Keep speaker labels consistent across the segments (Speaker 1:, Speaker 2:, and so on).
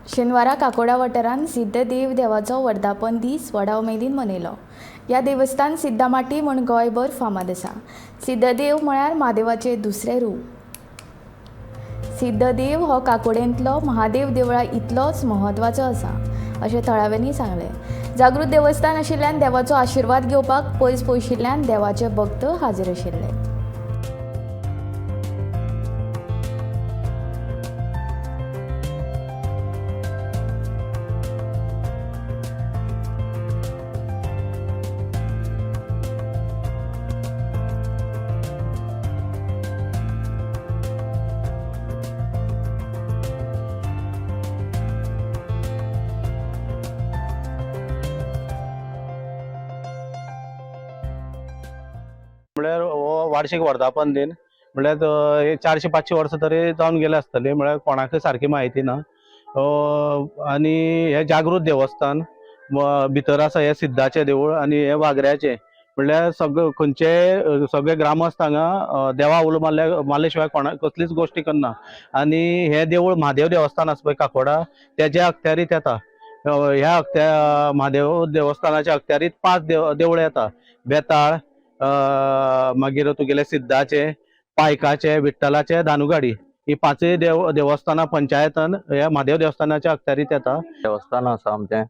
Speaker 1: शेनवारा काकोडा वाठारांत सिद्धदेव देवाचो वर्धापन दीस व्हडा उमेदीन मनयलो. ह्या देवस्थान सिद्धमाटी म्हूण गोंयभर फामाद आसा. सिद्धदेव म्हळ्यार महादेवाचें दुसरें रूप. सिद्धदेव हो काकोडेंतलो महादेव देवळा इतलोच म्हत्वाचो आसा अशें थळाव्यांनी सांगलें. जागृत देवस्थान आशिल्ल्यान देवाचो आशिर्वाद घेवपाक पयस पयशिल्ल्यान देवाचे भक्त हाजीर आशिल्ले.
Speaker 2: म्हळ्यार हो वार्षिक वर्धापन दिन म्हळ्यार 400-500 वर्सां तरी जावन गेले आसतली. म्हळ्यार कोणाकय सारकी म्हायती ना. आनी हे जागृत देवस्थान भितर आसा हे सिद्धाचें देवूळ आनी हे वागऱ्याचें. म्हळ्यार सगळे ग्रामस्थ हांगा देवा उलो मारले शिवाय कोणाक कसलीच गोश्टी करना. आनी हे देवूळ महादेव देवस्थान आसा पळय काकोडा तेज्या अखत्यारीत येता. ह्या महादेव देवस्थानाच्या अखत्यारीत 5 देवळां येता. बेताळ, मागीर तुगेले सिद्धाचे, पायकाचे, विठ्ठलाचे, धानुगाडी ही 5 देवस्थानां पंचायतान ह्या महादेव देवस्थानाच्या अखत्यारीत येता.
Speaker 3: देवस्थान आसा आमचें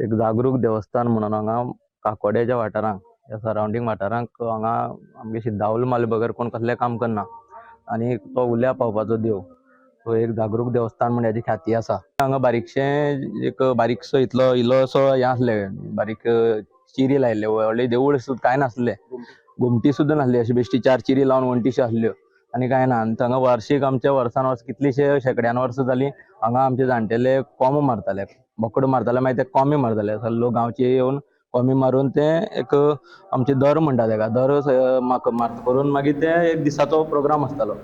Speaker 3: एक जागरूक देवस्थान म्हणून हांगा काकोड्याच्या वाठारांक ह्या सरावंडींग वाठारांक हांगा आमगे सिद्धा उलो मारले बगर कोण कसलें काम करना आनी तो उल्या पावपाचो देव. तो एक जागरूक देवस्थान म्हण हेजी ख्याती आसा. हांगा बारीकसो इल्लोसो हें आसलें, बारीक चिरी लायल्ले. व्हडलें देवूळ सुद्दां कांय नासलें, घुमटी सुद्दां नासली. अशी बेश्टी 4 चिरी लावन वण्टीश्यो आसल्यो आनी कांय ना. आनी हांगा वार्षिक आमच्या वर्सान वर्स कितलीशे शेकड्यान वर्सां जालीं हांगा आमचे जाणटेले कोंबो मारताले, बोकडो मारताले, मागीर ते कोंबे मारताले. लोक गांवचे येवन कोंबे मारून ते एक आमचे दर म्हणटा तेका दर करून मागीर ते एक दिसाचो प्रोग्राम आसतालो.